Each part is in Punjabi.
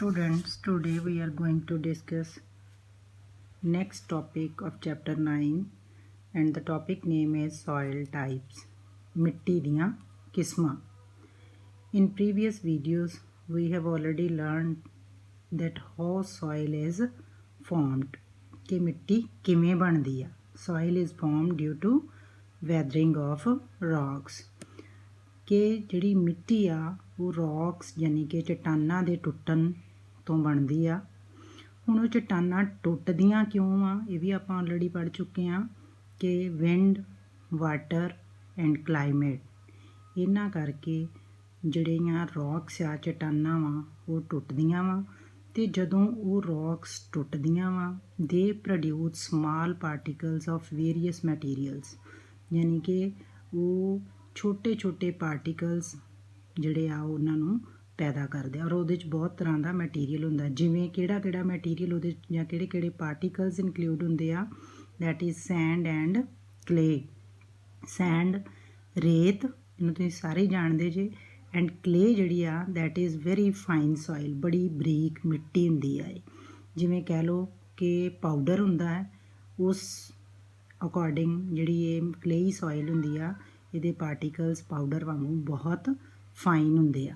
Students, today we are going to discuss next topic of chapter 9 and the topic name is soil types. मिट्टी दियां किस्मां. In previous videos we have already learned that how soil is formed. कि मिट्टी किवें बनदी आ. Soil is formed due to weathering of rocks. कि जिहड़ी मिट्टी आ वो rocks यानी कि चट्टानां दे टुੱਟਣ ਤੋਂ ਬਣਦੀ ਆ. ਹੁਣ ਉਹ ਚਟਾਨਾਂ ਟੁੱਟਦੀਆਂ ਕਿਉਂ ਆ ਇਹ ਵੀ ਆਪਾਂ ਆਲਰੇਡੀ ਪੜ੍ਹ ਚੁੱਕੇ ਹਾਂ ਕਿ ਵਿੰਡ, ਵਾਟਰ ਐਂਡ ਕਲਾਈਮੇਟ ਇਹਨਾਂ ਕਰਕੇ ਜਿਹੜੀਆਂ ਰੌਕਸ ਆ ਚਟਾਨਾਂ ਵਾ ਉਹ ਟੁੱਟਦੀਆਂ ਵਾ ਅਤੇ ਜਦੋਂ ਉਹ ਰੌਕਸ ਟੁੱਟਦੀਆਂ ਵਾ ਦੇ produce small particles of various materials ਯਾਨੀ ਕਿ ਉਹ ਛੋਟੇ ਛੋਟੇ ਪਾਰਟੀਕਲਸ ਜਿਹੜੇ ਆ ਉਹਨਾਂ ਨੂੰ ਪੈਦਾ ਕਰਦੇ ਆ ਔਰ ਉਹਦੇ 'ਚ ਬਹੁਤ ਤਰ੍ਹਾਂ ਦਾ ਮਟੀਰੀਅਲ ਹੁੰਦਾ ਜਿਵੇਂ ਕਿਹੜਾ ਮਟੀਰੀਅਲ ਉਹਦੇ ਜਾਂ ਕਿਹੜੇ ਪਾਰਟੀਕਲਸ ਇਨਕਲੂਡ ਹੁੰਦੇ ਆ that is send and clay. Send ਰੇਤ ਇਹਨੂੰ ਤੁਸੀਂ ਸਾਰੇ ਜਾਣਦੇ ਜੇ ਐਂਡ ਕਲੇ ਜਿਹੜੀ ਆ that is very fine soil ਬੜੀ ਬਰੀਕ ਮਿੱਟੀ ਹੁੰਦੀ ਆ. ਜਿਵੇਂ ਕਹਿ ਲਓ ਕਿ ਪਾਊਡਰ ਹੁੰਦਾ ਹੈ ਉਸ ਅਕੋਰਡਿੰਗ ਜਿਹੜੀ ਇਹ ਕਲੇਈ ਸੋਇਲ ਹੁੰਦੀ ਆ ਇਹਦੇ ਪਾਰਟੀਕਲਸ ਪਾਊਡਰ ਵਾਂਗੂ ਬਹੁਤ ਫਾਈਨ ਹੁੰਦੇ ਆ.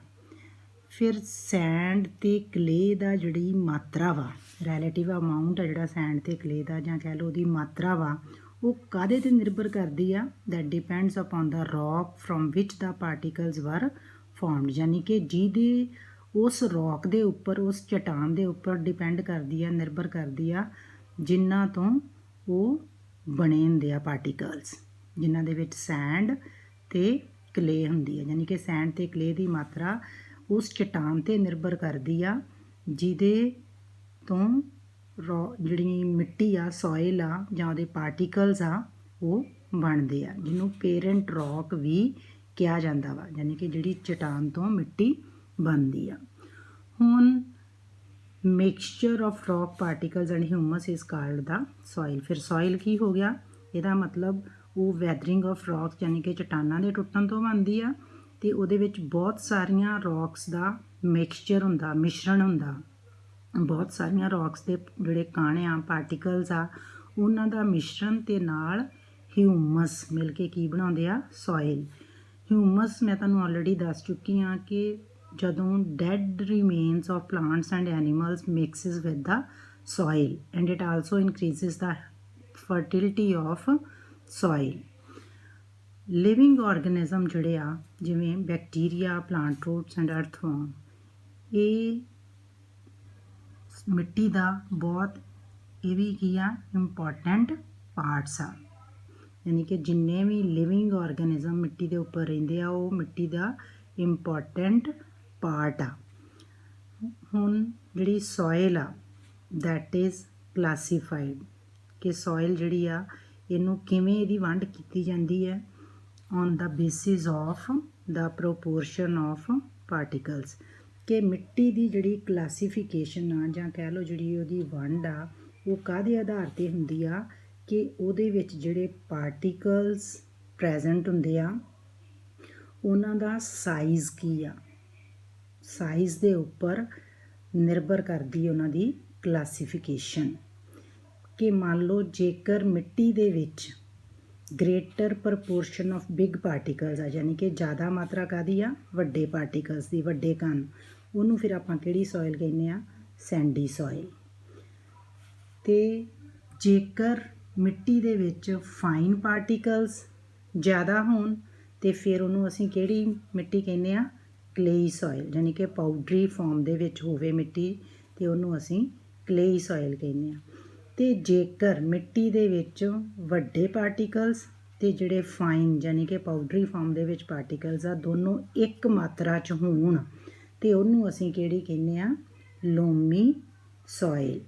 ਫਿਰ ਸੈਂਡ ਅਤੇ ਕਲੇ ਦਾ ਜਿਹੜੀ ਮਾਤਰਾ ਵਾ ਰੈਲੇਟਿਵ ਅਮਾਊਂਟ ਆ ਜਿਹੜਾ ਸੈਂਡ ਅਤੇ ਕਲੇ ਦਾ ਜਾਂ ਕਹਿ ਲਓ ਉਹਦੀ ਮਾਤਰਾ ਵਾ ਉਹ ਕਾਹਦੇ 'ਤੇ ਨਿਰਭਰ ਕਰਦੀ ਆ that depends upon the rock from which the particles ਵਰ ਫੋਰਮਡ ਯਾਨੀ ਕਿ ਜਿਹਦੇ ਉਸ ਰੌਕ ਦੇ ਉੱਪਰ ਉਸ ਚਟਾਨ ਦੇ ਉੱਪਰ ਡਿਪੈਂਡ ਕਰਦੀ ਆ ਨਿਰਭਰ ਕਰਦੀ ਆ ਜਿਨ੍ਹਾਂ ਤੋਂ ਉਹ ਬਣੇ ਹੁੰਦੇ ਆ ਪਾਰਟੀਕਲਸ ਜਿਨ੍ਹਾਂ ਦੇ ਵਿੱਚ ਸੈਂਡ ਅਤੇ ਕਲੇ ਹੁੰਦੀ ਆ ਯਾਨੀ ਕਿ ਸੈਂਡ ਅਤੇ ਕਲੇ ਦੀ ਮਾਤਰਾ ਉਸ ਚਟਾਨ 'ਤੇ ਨਿਰਭਰ ਕਰਦੀ ਆ ਜਿਹਦੇ ਤੋਂ ਜਿਹੜੀ ਮਿੱਟੀ ਆ ਸੋਇਲ ਆ ਜਾਂ ਉਹਦੇ ਪਾਰਟੀਕਲਸ ਆ ਉਹ ਬਣਦੇ ਆ ਜਿਹਨੂੰ ਪੇਰੈਂਟ ਰੌਕ ਵੀ ਕਿਹਾ ਜਾਂਦਾ ਵਾ ਯਾਨੀ ਕਿ ਜਿਹੜੀ ਚਟਾਨ ਤੋਂ ਮਿੱਟੀ ਬਣਦੀ ਆ. ਹੁਣ mixture of rock particles and humus is called the soil. ਫਿਰ ਸੋਇਲ ਕੀ ਹੋ ਗਿਆ ਇਹਦਾ ਮਤਲਬ ਉਹ ਵੈਦਰਿੰਗ ਆਫ ਰੌਕਸ ਯਾਨੀ ਕਿ ਚਟਾਨਾਂ ਦੇ ਟੁੱਟਣ ਤੋਂ ਬਣਦੀ ਆ ਅਤੇ ਉਹਦੇ ਵਿੱਚ ਬਹੁਤ ਸਾਰੀਆਂ ਰੌਕਸ ਦਾ ਮਿਕਸਚਰ ਹੁੰਦਾ ਮਿਸ਼ਰਣ ਹੁੰਦਾ ਬਹੁਤ ਸਾਰੀਆਂ ਰੌਕਸ ਦੇ ਜਿਹੜੇ ਕਣ ਆ ਪਾਰਟੀਕਲਸ ਆ ਉਹਨਾਂ ਦਾ ਮਿਸ਼ਰਣ ਅਤੇ ਨਾਲ ਹਿਊਮਸ ਮਿਲ ਕੇ ਕੀ ਬਣਾਉਂਦੇ ਆ ਸੋਇਲ. ਹਿਊਮਸ ਮੈਂ ਤੁਹਾਨੂੰ ਆਲਰੇਡੀ ਦੱਸ ਚੁੱਕੀ ਹਾਂ ਕਿ ਜਦੋਂ dead remains of plants and animals mixes with the soil and it also increases the fertility of soil. Living organism ਜਿਹੜੇ ਆ ਜਿਵੇਂ bacteria plant roots and earthworm ਇਹ ਮਿੱਟੀ ਦਾ ਬਹੁਤ ਇਹ ਵੀ ਕੀ ਆ ਇੰਪੋਰਟੈਂਟ ਪਾਰਟਸ ਆ ਯਾਨੀ ਕਿ ਜਿੰਨੇ ਵੀ ਲਿਵਿੰਗ ਆਰਗੈਨਿਜ਼ਮ ਮਿੱਟੀ ਦੇ ਉੱਪਰ ਰਹਿੰਦੇ ਆ ਉਹ ਮਿੱਟੀ ਦਾ ਇੰਪੋਰਟੈਂਟ ਪਾਰਟ ਆ. ਹੁਣ ਜਿਹੜੀ ਸੋਇਲ ਆ ਦੈਟ ਇਜ਼ ਕਲਾਸੀਫਾਈਡ ਕਿ ਸੋਇਲ ਜਿਹੜੀ ਆ ਇਹਨੂੰ ਕਿਵੇਂ ਇਹਦੀ ਵੰਡ ਕੀਤੀ ਜਾਂਦੀ ਹੈ on the basis of the proportion of particles ਕਿ ਮਿੱਟੀ ਦੀ ਜਿਹੜੀ ਕਲਾਸੀਫਿਕੇਸ਼ਨ ਆ ਜਾਂ ਕਹਿ ਲਓ ਜਿਹੜੀ ਉਹਦੀ ਵੰਡ ਆ ਉਹ ਕਾਹਦੇ ਆਧਾਰ 'ਤੇ ਹੁੰਦੀ ਆ ਕਿ ਉਹਦੇ ਵਿੱਚ ਜਿਹੜੇ ਪਾਰਟੀਕਲਸ ਪ੍ਰੈਜ਼ੈਂਟ ਹੁੰਦੇ ਆ ਉਹਨਾਂ ਦਾ ਸਾਈਜ਼ ਕੀ ਆ ਸਾਈਜ਼ ਦੇ ਉੱਪਰ ਨਿਰਭਰ ਕਰਦੀ ਉਹਨਾਂ ਦੀ ਕਲਾਸੀਫਿਕੇਸ਼ਨ. ਕਿ ਮੰਨ ਲਓ ਜੇਕਰ ਮਿੱਟੀ ਦੇ ਵਿੱਚ greater proportion of big particles ਆ ਯਾਨੀ ਕਿ ਜ਼ਿਆਦਾ ਮਾਤਰਾ ਕਾਹਦੀ ਆ ਵੱਡੇ ਪਾਰਟੀਕਲਸ ਦੀ ਵੱਡੇ ਕਣ ਉਹਨੂੰ ਫਿਰ ਆਪਾਂ ਕਿਹੜੀ ਸੋਇਲ ਕਹਿੰਦੇ ਆ ਸੈਂਡੀ ਸੋਇਲ. ਅਤੇ ਜੇਕਰ ਮਿੱਟੀ ਦੇ ਵਿੱਚ ਫਾਈਨ ਪਾਰਟੀਕਲਸ ਜ਼ਿਆਦਾ ਹੋਣ ਅਤੇ ਫਿਰ ਉਹਨੂੰ ਅਸੀਂ ਕਿਹੜੀ ਮਿੱਟੀ ਕਹਿੰਦੇ ਆ ਕਲੇਈ ਸੋਇਲ ਯਾਨੀ ਕਿ ਪਾਊਡਰੀ ਫਾਰਮ ਦੇ ਵਿੱਚ ਹੋਵੇ ਮਿੱਟੀ ਅਤੇ ਉਹਨੂੰ ਅਸੀਂ ਕਲੇਈ ਸੋਇਲ ਕਹਿੰਦੇ ਆ. ਅਤੇ ਜੇਕਰ ਮਿੱਟੀ ਦੇ ਵਿੱਚ ਵੱਡੇ ਪਾਰਟੀਕਲਸ ਅਤੇ ਜਿਹੜੇ ਫਾਈਨ ਯਾਨੀ ਕਿ ਪਾਊਡਰੀ ਫਾਰਮ ਦੇ ਵਿੱਚ ਪਾਰਟੀਕਲਸ ਆ ਦੋਨੋਂ ਇੱਕ ਮਾਤਰਾ 'ਚ ਹੋਣ ਅਤੇ ਉਹਨੂੰ ਅਸੀਂ ਕਿਹੜੀ ਕਹਿੰਦੇ ਆ ਲੋਮੀ ਸੋਇਲ.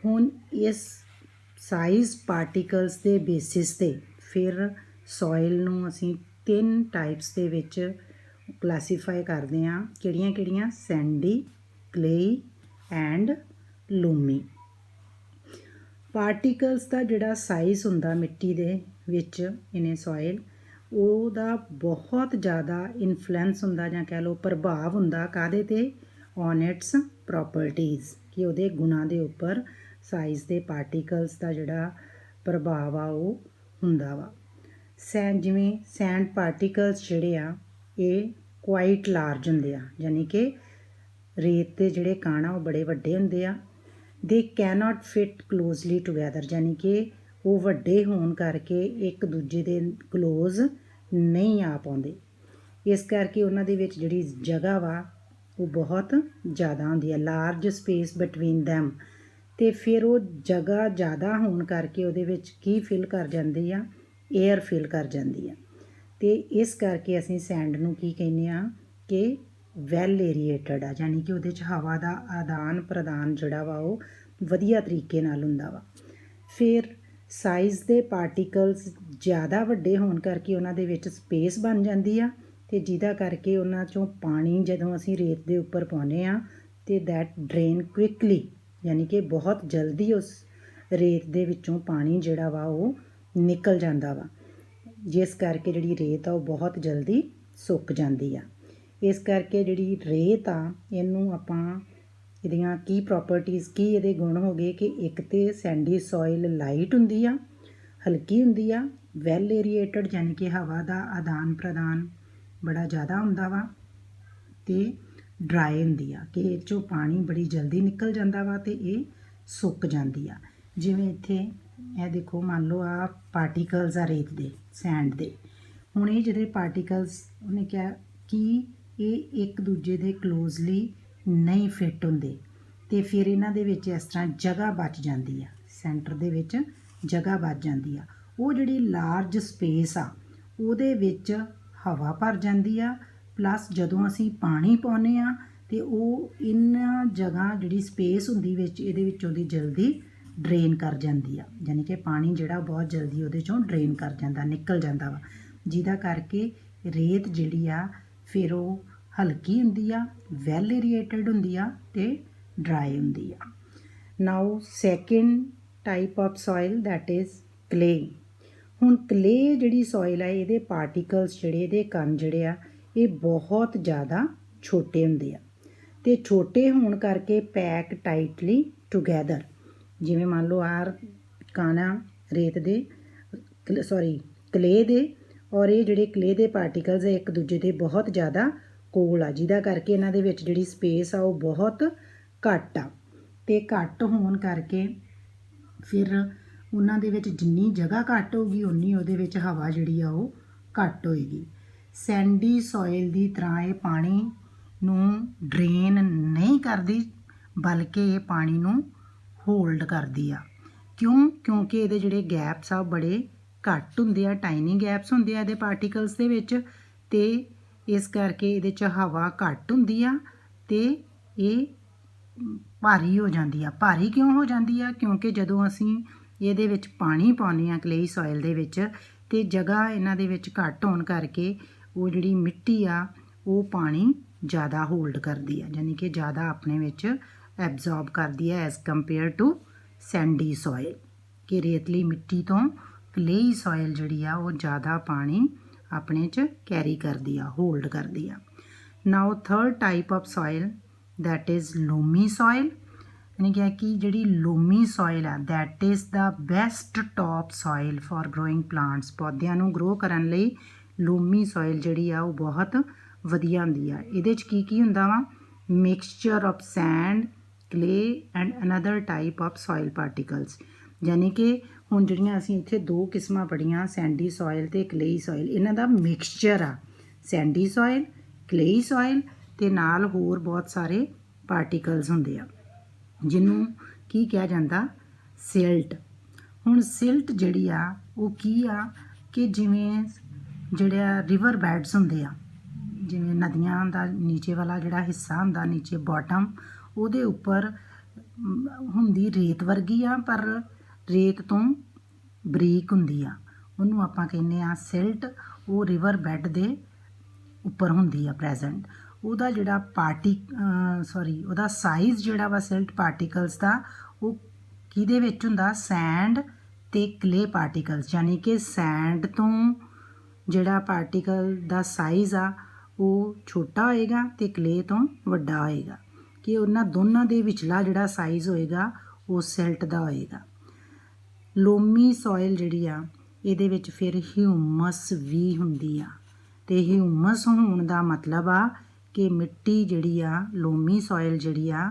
ਹੁਣ ਇਸ ਸਾਈਜ਼ ਪਾਰਟੀਕਲਸ ਦੇ ਬੇਸਿਸ 'ਤੇ ਫਿਰ ਸੋਇਲ ਨੂੰ ਅਸੀਂ 3 ਟਾਈਪਸ ਦੇ ਵਿੱਚ ਕਲਾਸੀਫਾਈ ਕਰਦੇ ਹਾਂ ਕਿਹੜੀਆਂ ਸੈਂਡੀ ਕਲੇਈ ਐਂਡ ਲੋਮੀ. ਪਾਰਟੀਕਲਸ ਦਾ ਜਿਹੜਾ ਸਾਈਜ਼ ਹੁੰਦਾ ਮਿੱਟੀ ਦੇ ਵਿੱਚ ਇਨ ਏ ਸੋਇਲ ਉਹਦਾ ਬਹੁਤ ਜ਼ਿਆਦਾ ਇਨਫਲੂਐਂਸ ਹੁੰਦਾ ਜਾਂ ਕਹਿ ਲਓ ਪ੍ਰਭਾਵ ਹੁੰਦਾ ਕਾਹਦੇ 'ਤੇ ਔਨ ਇਟਸ ਪ੍ਰੋਪਰਟੀਜ਼, ਕਿ ਉਹਦੇ ਗੁਣਾਂ ਦੇ ਉੱਪਰ ਸਾਈਜ਼ ਦੇ ਪਾਰਟੀਕਲਸ ਦਾ ਜਿਹੜਾ ਪ੍ਰਭਾਵ ਆ ਉਹ ਹੁੰਦਾ ਵਾ। ਜਿਵੇਂ ਸੈਂਡ ਪਾਰਟੀਕਲਸ ਜਿਹੜੇ ਆ ਇਹ ਕੁਆਇਟ ਲਾਰਜ ਹੁੰਦੇ ਆ, ਯਾਨੀ ਕਿ ਰੇਤ ਦੇ ਜਿਹੜੇ ਕਣ ਆ ਉਹ ਬੜੇ ਵੱਡੇ ਹੁੰਦੇ ਆ। ਦੇ ਕੈਨੋਟ ਫਿਟ ਕਲੋਜ਼ਲੀ ਟੂਗੈਦਰ, ਯਾਨੀ ਕਿ ਉਹ ਵੱਡੇ ਹੋਣ ਕਰਕੇ ਇੱਕ ਦੂਜੇ ਦੇ ਕਲੋਜ਼ ਨਹੀਂ ਆ ਪਾਉਂਦੇ। ਇਸ ਕਰਕੇ ਉਹਨਾਂ ਦੇ ਵਿੱਚ ਜਿਹੜੀ ਜਗ੍ਹਾ ਵਾ ਉਹ ਬਹੁਤ ਜ਼ਿਆਦਾ ਹੁੰਦੀ ਹੈ, ਲਾਰਜ ਸਪੇਸ ਬਿਟਵੀਨ ਦੈਮ। ਅਤੇ ਫਿਰ ਉਹ ਜਗ੍ਹਾ ਜ਼ਿਆਦਾ ਹੋਣ ਕਰਕੇ ਉਹਦੇ ਵਿੱਚ ਕੀ ਫਿਲ ਕਰ ਜਾਂਦੀ ਆ, ਏਅਰ ਫਿਲ ਕਰ ਜਾਂਦੀ ਆ। ਅਤੇ ਇਸ ਕਰਕੇ ਅਸੀਂ ਸੈਂਡ ਨੂੰ ਕੀ ਕਹਿੰਦੇ ਆ ਕਿ ਵੈਲ ਏਰੀਏਟਡ ਆ, ਯਾਨੀ ਕਿ ਉਹਦੇ 'ਚ ਹਵਾ ਦਾ ਆਦਾਨ ਪ੍ਰਦਾਨ ਜਿਹੜਾ ਵਾ ਉਹ ਵਧੀਆ ਤਰੀਕੇ ਨਾਲ ਹੁੰਦਾ ਵਾ। ਫਿਰ ਸਾਈਜ਼ ਦੇ ਪਾਰਟੀਕਲਸ ਜ਼ਿਆਦਾ ਵੱਡੇ ਹੋਣ ਕਰਕੇ ਉਹਨਾਂ ਦੇ ਵਿੱਚ ਸਪੇਸ ਬਣ ਜਾਂਦੀ ਆ, ਅਤੇ ਜਿਹਦਾ ਕਰਕੇ ਉਹਨਾਂ 'ਚੋਂ ਪਾਣੀ ਜਦੋਂ ਅਸੀਂ ਰੇਤ ਦੇ ਉੱਪਰ ਪਾਉਂਦੇ ਹਾਂ ਅਤੇ ਦੈਟ ਡਰੇਨ ਕੁਇਕਲੀ, ਯਾਨੀ ਕਿ ਬਹੁਤ ਜਲਦੀ ਉਸ ਰੇਤ ਦੇ ਵਿੱਚੋਂ ਪਾਣੀ ਜਿਹੜਾ ਵਾ ਉਹ ਨਿਕਲ ਜਾਂਦਾ ਵਾ, ਜਿਸ ਕਰਕੇ ਜਿਹੜੀ ਰੇਤ ਆ ਉਹ ਬਹੁਤ ਜਲਦੀ ਸੁੱਕ ਜਾਂਦੀ ਆ। ਇਸ ਕਰਕੇ ਜਿਹੜੀ ਰੇਤ ਆ ਇਹਨੂੰ ਆਪਾਂ ਇਹਦੀਆਂ ਕੀ ਪ੍ਰੋਪਰਟੀਜ਼, ਕੀ ਇਹਦੇ ਗੁਣ ਹੋ ਗਏ ਕਿ ਇੱਕ ਤਾਂ ਸੈਂਡੀ ਸੋਇਲ ਲਾਈਟ ਹੁੰਦੀ ਆ, ਹਲਕੀ ਹੁੰਦੀ ਆ, ਵੈਲ ਏਰੀਏਟਡ ਯਾਨੀ ਕਿ ਹਵਾ ਦਾ ਆਦਾਨ ਪ੍ਰਦਾਨ ਬੜਾ ਜ਼ਿਆਦਾ ਹੁੰਦਾ ਵਾ, ਅਤੇ ਡਰਾਈ ਹੁੰਦੀ ਆ ਕਿ ਇਹ 'ਚੋਂ ਪਾਣੀ ਬੜੀ ਜਲਦੀ ਨਿਕਲ ਜਾਂਦਾ ਵਾ ਅਤੇ ਇਹ ਸੁੱਕ ਜਾਂਦੀ ਆ। ਜਿਵੇਂ ਇੱਥੇ ਇਹ ਦੇਖੋ, ਮੰਨ ਲਓ ਆ ਪਾਰਟੀਕਲਸ ਆ ਰੇਤ ਦੇ, ਸੈਂਡ ਦੇ। ਹੁਣ ਇਹ ਜਿਹੜੇ ਪਾਰਟੀਕਲਸ ਉਹਨੇ ਕਿਹਾ ਕਿ ਇਹ ਇੱਕ ਦੂਜੇ ਦੇ ਕਲੋਜ਼ਲੀ ਨਹੀਂ ਫਿੱਟ ਹੁੰਦੇ, ਅਤੇ ਫਿਰ ਇਹਨਾਂ ਦੇ ਵਿੱਚ ਇਸ ਤਰ੍ਹਾਂ ਜਗ੍ਹਾ ਬਚ ਜਾਂਦੀ ਆ, ਸੈਂਟਰ ਦੇ ਵਿੱਚ ਜਗ੍ਹਾ ਬਚ ਜਾਂਦੀ ਆ। ਉਹ ਜਿਹੜੀ ਲਾਰਜ ਸਪੇਸ ਆ ਉਹਦੇ ਵਿੱਚ ਹਵਾ ਭਰ ਜਾਂਦੀ ਆ, ਪਲੱਸ ਜਦੋਂ ਅਸੀਂ ਪਾਣੀ ਪਾਉਂਦੇ ਆ ਅਤੇ ਉਹ ਇਹਨਾਂ ਜਗ੍ਹਾ ਜਿਹੜੀ ਸਪੇਸ ਹੁੰਦੀ ਵਿੱਚ ਇਹਦੇ ਵਿੱਚੋਂ ਦੀ ਜਲਦੀ ਡਰੇਨ ਕਰ ਜਾਂਦੀ ਆ, ਯਾਨੀ ਕਿ ਪਾਣੀ ਜਿਹੜਾ ਬਹੁਤ ਜਲਦੀ ਉਹਦੇ 'ਚੋਂ ਡਰੇਨ ਕਰ ਜਾਂਦਾ, ਨਿਕਲ ਜਾਂਦਾ ਵਾ, ਜਿਹਦਾ ਕਰਕੇ ਰੇਤ ਜਿਹੜੀ ਆ ਫਿਰ ਉਹ ਹਲਕੀ ਹੁੰਦੀ ਆ, ਵੈਲ ਏਰੀਏਟਡ ਹੁੰਦੀ ਆ ਅਤੇ ਡਰਾਈ ਹੁੰਦੀ ਆ। Now second type of soil that is clay. ਹੁਣ ਕਲੇ ਜਿਹੜੀ ਸੋਇਲ ਹੈ ਇਹਦੇ ਪਾਰਟੀਕਲਸ ਜਿਹੜੇ, ਇਹਦੇ ਕਣ ਜਿਹੜੇ ਆ ਇਹ ਬਹੁਤ ਜ਼ਿਆਦਾ ਛੋਟੇ ਹੁੰਦੇ ਆ, ਅਤੇ ਛੋਟੇ ਹੋਣ ਕਰਕੇ ਪੈਕ ਟਾਈਟਲੀ ਟੂਗੈਦਰ। ਜਿਵੇਂ ਮੰਨ ਲਓ ਆਹ ਕਣ ਆ ਰੇਤ ਦੇ, ਕਲੇ ਦੇ, ਔਰ ਇਹ ਜਿਹੜੇ ਕਲੇ ਦੇ ਪਾਰਟੀਕਲਸ ਆ ਇੱਕ ਦੂਜੇ ਦੇ ਬਹੁਤ ਜ਼ਿਆਦਾ ਕੋਲ ਆ, ਜਿਹਦਾ ਕਰਕੇ ਇਹਨਾਂ ਦੇ ਵਿੱਚ ਜਿਹੜੀ ਸਪੇਸ ਆ ਉਹ ਬਹੁਤ ਘੱਟ ਆ, ਅਤੇ ਘੱਟ ਹੋਣ ਕਰਕੇ ਫਿਰ ਉਹਨਾਂ ਦੇ ਵਿੱਚ ਜਿੰਨੀ ਜਗ੍ਹਾ ਘੱਟ ਹੋਊਗੀ ਉਨੀ ਉਹਦੇ ਵਿੱਚ ਹਵਾ ਜਿਹੜੀ ਆ ਉਹ ਘੱਟ ਹੋਏਗੀ। ਸੈਂਡੀ ਸੋਇਲ ਦੀ ਤਰ੍ਹਾਂ ਇਹ ਪਾਣੀ ਨੂੰ ਡਰੇਨ ਨਹੀਂ ਕਰਦੀ, ਬਲਕਿ ਇਹ ਪਾਣੀ ਨੂੰ ਹੋਲਡ ਕਰਦੀ ਆ। ਕਿਉਂਕਿ ਇਹਦੇ ਜਿਹੜੇ ਗੈਪਸ ਆ ਉਹ ਬੜੇ ਘੱਟ ਹੁੰਦੇ ਆ, ਟਾਈਨੀ ਗੈਪਸ ਹੁੰਦੇ ਆ ਇਹਦੇ ਪਾਰਟੀਕਲਸ ਦੇ ਵਿੱਚ, ਅਤੇ ਇਸ ਕਰਕੇ ਇਹਦੇ 'ਚ ਹਵਾ ਘੱਟ ਹੁੰਦੀ ਆ ਅਤੇ ਇਹ ਭਾਰੀ ਹੋ ਜਾਂਦੀ ਆ। ਭਾਰੀ ਕਿਉਂ ਹੋ ਜਾਂਦੀ ਆ? ਕਿਉਂਕਿ ਜਦੋਂ ਅਸੀਂ ਇਹਦੇ ਵਿੱਚ ਪਾਣੀ ਪਾਉਂਦੇ ਹਾਂ ਕਲੇਈ ਸੋਇਲ ਦੇ ਵਿੱਚ, ਅਤੇ ਜਗ੍ਹਾ ਇਹਨਾਂ ਦੇ ਵਿੱਚ ਘੱਟ ਹੋਣ ਕਰਕੇ ਉਹ ਜਿਹੜੀ ਮਿੱਟੀ ਆ ਉਹ ਪਾਣੀ ਜ਼ਿਆਦਾ ਹੋਲਡ ਕਰਦੀ ਆ, ਯਾਨੀ ਕਿ ਜ਼ਿਆਦਾ ਆਪਣੇ ਵਿੱਚ ਐਬਜ਼ੋਰਬ ਕਰਦੀ ਹੈ as compare to sandy soil, ਕਿ ਰੇਤਲੀ ਮਿੱਟੀ ਤੋਂ ਕਲੇਈ ਸੋਇਲ ਜਿਹੜੀ ਆ ਉਹ ਜ਼ਿਆਦਾ ਪਾਣੀ ਆਪਣੇ 'ਚ ਕੈਰੀ ਕਰਦੀ ਆ, ਹੋਲਡ ਕਰਦੀ ਆ। Now third type of soil that is loamy soil, ਯਾਨੀ ਕਿ ਜਿਹੜੀ ਲੋਮੀ ਸੋਇਲ ਆ that is the best top soil for growing plants. ਪੌਦਿਆਂ ਨੂੰ ਗਰੋ ਕਰਨ ਲਈ ਲੋਮੀ ਸੋਇਲ ਜਿਹੜੀ ਆ ਉਹ ਬਹੁਤ ਵਧੀਆ ਹੁੰਦੀ ਆ। ਇਹਦੇ 'ਚ ਕੀ ਹੁੰਦਾ ਵਾ? Mixture of send, clay and another type of soil particles, ਯਾਨੀ ਕਿ ਹੁਣ ਜਿਹੜੀਆਂ ਅਸੀਂ ਇੱਥੇ ਦੋ ਕਿਸਮਾਂ ਪੜ੍ਹੀਆਂ, ਸੈਂਡੀ ਸੋਇਲ ਅਤੇ ਕਲੇਈ ਸੋਇਲ, ਇਹਨਾਂ ਦਾ ਮਿਕਸਚਰ ਆ, ਸੈਂਡੀ ਸੋਇਲ, ਕਲੇਈ ਸੋਇਲ ਅਤੇ ਨਾਲ ਹੋਰ ਬਹੁਤ ਸਾਰੇ ਪਾਰਟੀਕਲਸ ਹੁੰਦੇ ਆ, ਜਿਹਨੂੰ ਕੀ ਕਿਹਾ ਜਾਂਦਾ? ਸਿਲਟ। ਹੁਣ ਸਿਲਟ ਜਿਹੜੀ ਆ ਉਹ ਕੀ ਆ ਕਿ ਜਿਵੇਂ ਜਿਹੜਾ ਰਿਵਰ ਬੈਡਸ ਹੁੰਦੇ ਆ, ਜਿਵੇਂ ਨਦੀਆਂ ਦਾ ਨੀਚੇ ਵਾਲਾ ਜਿਹੜਾ ਹਿੱਸਾ ਹੁੰਦਾ, ਨੀਚੇ ਬਾਟਮ, ਉਹਦੇ ਉੱਪਰ ਹੁੰਦੀ ਰੇਤ ਵਰਗੀ ਆ, ਪਰ ਰੇਤ ਤੋਂ ਬਰੀਕ ਹੁੰਦੀ ਆ, ਉਹਨੂੰ ਆਪਾਂ ਕਹਿੰਦੇ ਆ ਸਿਲਟ। ਉਹ ਰਿਵਰ ਬੈੱਡ ਦੇ ਉੱਪਰ ਹੁੰਦੀ ਆ ਪ੍ਰੈਜ਼ੈਂਟ। ਉਹਦਾ ਜਿਹੜਾ ਉਹਦਾ ਸਾਈਜ਼ ਜਿਹੜਾ ਵਾ ਸਿਲਟ ਪਾਰਟੀਕਲਸ ਦਾ, ਉਹ ਕਿਹਦੇ ਵਿੱਚ ਹੁੰਦਾ? ਸੈਂਡ ਅਤੇ ਕਲੇ ਪਾਰਟੀਕਲਸ, ਯਾਨੀ ਕਿ ਸੈਂਡ ਤੋਂ ਜਿਹੜਾ ਪਾਰਟੀਕਲ ਦਾ ਸਾਈਜ਼ ਆ ਉਹ ਛੋਟਾ ਹੋਏਗਾ ਅਤੇ ਕਲੇ ਤੋਂ ਵੱਡਾ ਹੋਏਗਾ। ਕਿ ਉਹਨਾਂ ਦੋਨਾਂ ਦੇ ਵਿਚਲਾ ਜਿਹੜਾ ਸਾਈਜ਼ ਹੋਏਗਾ ਉਹ ਸਿਲਟ ਦਾ ਹੋਏਗਾ। ਲੋਮੀ ਸੋਇਲ ਜਿਹੜੀ ਆ ਇਹਦੇ ਵਿੱਚ ਫਿਰ ਹਿਊਮਸ ਵੀ ਹੁੰਦੀ ਆ, ਅਤੇ ਹਿਊਮਸ ਹੋਣ ਦਾ ਮਤਲਬ ਆ ਕਿ ਮਿੱਟੀ ਜਿਹੜੀ ਆ ਲੋਮੀ ਸੋਇਲ ਜਿਹੜੀ ਆ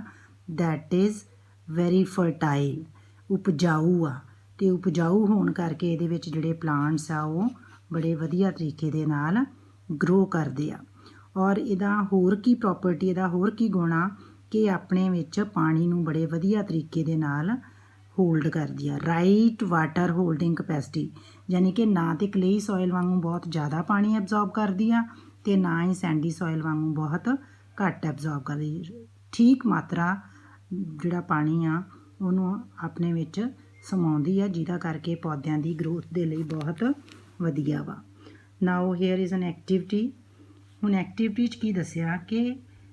ਦੈਟ ਇਜ਼ ਵੈਰੀ ਫਰਟਾਈਲ, ਉਪਜਾਊ ਆ, ਅਤੇ ਉਪਜਾਊ ਹੋਣ ਕਰਕੇ ਇਹਦੇ ਵਿੱਚ ਜਿਹੜੇ ਪਲਾਂਟਸ ਆ ਉਹ ਬੜੇ ਵਧੀਆ ਤਰੀਕੇ ਦੇ ਨਾਲ ਗਰੋ ਕਰਦੇ ਆ। ਔਰ ਇਹਦਾ ਹੋਰ ਕੀ ਪ੍ਰੋਪਰਟੀ, ਇਹਦਾ ਹੋਰ ਕੀ ਗੁਣ ਆ ਕਿ ਆਪਣੇ ਵਿੱਚ ਪਾਣੀ ਨੂੰ ਬੜੇ ਵਧੀਆ ਤਰੀਕੇ ਦੇ ਨਾਲ ਹੋਲਡ ਕਰਦੀ ਆ। ਰਾਈਟ ਵਾਟਰ ਹੋਲਡਿੰਗ ਕਪੈਸਿਟੀ, ਯਾਨੀ ਕਿ ਨਾ ਤਾਂ ਕਲੇਈ ਸੋਇਲ ਵਾਂਗੂ ਬਹੁਤ ਜ਼ਿਆਦਾ ਪਾਣੀ ਐਬਜ਼ੋਰਬ ਕਰਦੀ ਆ ਅਤੇ ਨਾ ਹੀ ਸੈਂਡੀ ਸੋਇਲ ਵਾਂਗੂ ਬਹੁਤ ਘੱਟ ਐਬਜ਼ੋਰਬ ਕਰਦੀ। ਠੀਕ ਮਾਤਰਾ ਜਿਹੜਾ ਪਾਣੀ ਆ ਉਹਨੂੰ ਆਪਣੇ ਵਿੱਚ ਸਮਾਉਂਦੀ ਆ, ਜਿਹਦਾ ਕਰਕੇ ਪੌਦਿਆਂ ਦੀ ਗਰੋਥ ਦੇ ਲਈ ਬਹੁਤ ਵਧੀਆ ਵਾ। ਨਾਓ ਹੇਅਰ ਇਜ਼ ਐਨ ਐਕਟੀਵਿਟੀ। ਹੁਣ ਐਕਟੀਵਿਟੀ 'ਚ ਕੀ ਦੱਸਿਆ ਕਿ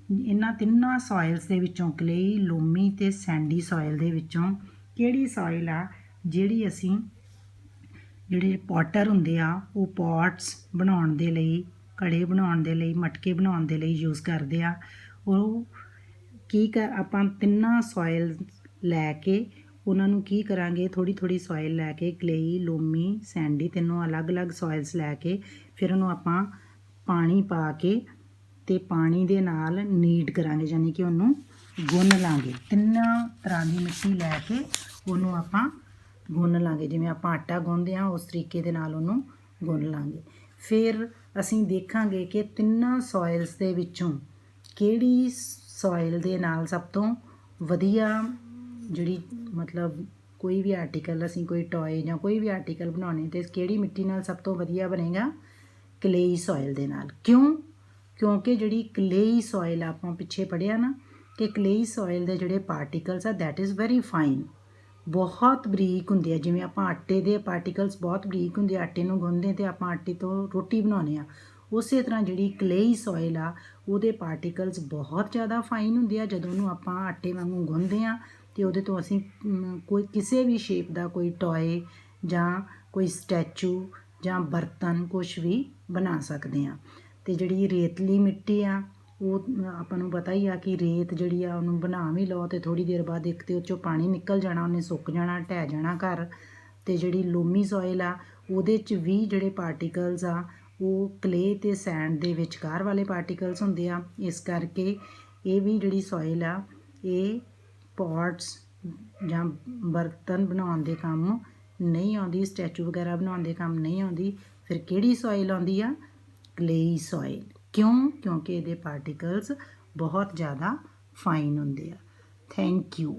ਇਹਨਾਂ ਤਿੰਨਾਂ ਸੋਇਲਸ ਦੇ ਵਿੱਚੋਂ ਕਲੇਈ, ਲੋਮੀ ਅਤੇ ਸੈਂਡੀ ਸੋਇਲ ਦੇ ਵਿੱਚੋਂ ਕਿਹੜੀ ਸੋਇਲ ਆ ਜਿਹੜੀ ਅਸੀਂ ਜਿਹੜੇ ਪੋਟਰ ਹੁੰਦੇ ਆ ਉਹ ਪੋਟਸ ਬਣਾਉਣ ਦੇ ਲਈ, ਘੜੇ ਬਣਾਉਣ ਦੇ ਲਈ, ਮਟਕੇ ਬਣਾਉਣ ਦੇ ਲਈ ਯੂਜ਼ ਕਰਦੇ ਆ। ਉਹ ਆਪਾਂ ਤਿੰਨਾਂ ਸੋਇਲ ਲੈ ਕੇ ਉਹਨਾਂ ਨੂੰ ਕੀ ਕਰਾਂਗੇ, ਥੋੜ੍ਹੀ ਥੋੜ੍ਹੀ ਸੋਇਲ ਲੈ ਕੇ, ਕਲੇਈ, ਲੋਮੀ, ਸੈਂਡੀ, ਤਿੰਨੋਂ ਅਲੱਗ-ਅਲੱਗ ਸੋਇਲਸ ਲੈ ਕੇ ਫਿਰ ਉਹਨੂੰ ਆਪਾਂ ਪਾਣੀ ਪਾ ਕੇ ਅਤੇ ਪਾਣੀ ਦੇ ਨਾਲ ਨੀਡ ਕਰਾਂਗੇ, ਯਾਨੀ ਕਿ ਉਹਨੂੰ ਗੁੰਨ ਲਾਂਗੇ। ਤਿੰਨਾਂ ਤਰ੍ਹਾਂ ਦੀ ਮਿੱਟੀ ਲੈ ਕੇ ਉਹਨੂੰ ਆਪਾਂ ਗੁੰਨ ਲਾਂਗੇ, ਜਿਵੇਂ ਆਪਾਂ ਆਟਾ ਗੁੰਨਦੇ ਹਾਂ ਉਸ ਤਰੀਕੇ ਦੇ ਨਾਲ ਉਹਨੂੰ ਗੁੰਨ ਲਾਂਗੇ। ਫਿਰ ਅਸੀਂ ਦੇਖਾਂਗੇ ਕਿ ਤਿੰਨਾਂ ਸੋਇਲਸ ਦੇ ਵਿੱਚੋਂ ਕਿਹੜੀ ਸੋਇਲ ਦੇ ਨਾਲ ਸਭ ਤੋਂ ਵਧੀਆ ਜਿਹੜੀ ਮਤਲਬ ਕੋਈ ਵੀ ਆਰਟੀਕਲ, ਅਸੀਂ ਕੋਈ ਟੋਏ ਜਾਂ ਕੋਈ ਵੀ ਆਰਟੀਕਲ ਬਣਾਉਣੇ ਅਤੇ ਕਿਹੜੀ ਮਿੱਟੀ ਨਾਲ ਸਭ ਤੋਂ ਵਧੀਆ ਬਣੇਗਾ, ਕਲੇਈ ਸੋਇਲ ਦੇ ਨਾਲ। ਕਿਉਂਕਿ ਜਿਹੜੀ ਕਲੇਈ ਸੋਇਲ ਆਪਾਂ ਪਿੱਛੇ ਪੜ੍ਹਿਆ ਨਾ ਕਿ ਕਲੇਈ ਸੋਇਲ ਦੇ ਜਿਹੜੇ ਪਾਰਟੀਕਲਸ ਆ ਦੈਟ ਇਜ਼ ਵੈਰੀ ਫਾਈਨ, ਬਹੁਤ ਬਰੀਕ ਹੁੰਦੇ ਆ। ਜਿਵੇਂ ਆਪਾਂ ਆਟੇ ਦੇ ਪਾਰਟੀਕਲਸ ਬਹੁਤ ਬਰੀਕ ਹੁੰਦੇ ਆ, ਆਟੇ ਨੂੰ ਗੁੰਨਦੇ ਅਤੇ ਆਪਾਂ ਆਟੇ ਤੋਂ ਰੋਟੀ ਬਣਾਉਂਦੇ ਆ, ਉਸੇ ਤਰ੍ਹਾਂ ਜਿਹੜੀ ਕਲੇਈ ਸੋਇਲ ਆ ਉਹਦੇ ਪਾਰਟੀਕਲਸ ਬਹੁਤ ਜ਼ਿਆਦਾ ਫਾਈਨ ਹੁੰਦੇ ਆ। ਜਦੋਂ ਉਹਨੂੰ ਆਪਾਂ ਆਟੇ ਵਾਂਗੂ ਗੁੰਨਦੇ ਹਾਂ ਅਤੇ ਉਹਦੇ ਤੋਂ ਅਸੀਂ ਕੋਈ ਕਿਸੇ ਵੀ ਸ਼ੇਪ ਦਾ ਕੋਈ ਟੋਏ ਜਾਂ ਕੋਈ ਸਟੈਚੂ ਜਾਂ ਬਰਤਨ ਕੁਛ ਵੀ ਬਣਾ ਸਕਦੇ ਹਾਂ। ਅਤੇ ਜਿਹੜੀ ਰੇਤਲੀ ਮਿੱਟੀ ਆ ਉਹ ਆਪਾਂ ਨੂੰ ਪਤਾ ਹੀ ਆ ਕਿ ਰੇਤ ਜਿਹੜੀ ਆ ਉਹਨੂੰ ਬਣਾ ਵੀ ਲਓ ਅਤੇ ਥੋੜ੍ਹੀ ਦੇਰ ਬਾਅਦ ਇੱਕ ਤਾਂ ਉਹ 'ਚੋਂ ਪਾਣੀ ਨਿਕਲ ਜਾਣਾ, ਉਹਨੇ ਸੁੱਕ ਜਾਣਾ, ਢਹਿ ਜਾਣਾ ਘਰ। ਅਤੇ ਜਿਹੜੀ ਲੋਮੀ ਸੋਇਲ ਆ ਉਹਦੇ 'ਚ ਵੀ ਜਿਹੜੇ ਪਾਰਟੀਕਲਸ ਆ ਉਹ ਕਲੇ ਅਤੇ ਸੈਂਡ ਦੇ ਵਿਚਕਾਰ ਵਾਲੇ ਪਾਰਟੀਕਲਸ ਹੁੰਦੇ ਆ। ਇਸ ਕਰਕੇ ਇਹ ਵੀ ਜਿਹੜੀ ਸੋਇਲ ਆ ਇਹ ਪੋਟਸ ਜਾਂ ਬਰਤਨ ਬਣਾਉਣ ਦੇ ਕੰਮ ਨਹੀਂ ਆਉਂਦੀ, ਸਟੈਚੂ ਵਗੈਰਾ ਬਣਾਉਣ ਦੇ ਕੰਮ ਨਹੀਂ ਆਉਂਦੀ। ਫਿਰ ਕਿਹੜੀ ਸੋਇਲ ਆਉਂਦੀ ਆ, ਕਲੇਈ ਸੋਇਲ। ਕਿਉਂਕਿ ਇਹਦੇ ਪਾਰਟੀਕਲਸ ਬਹੁਤ ਜ਼ਿਆਦਾ ਫਾਈਨ ਹੁੰਦੇ ਆ। Thank you.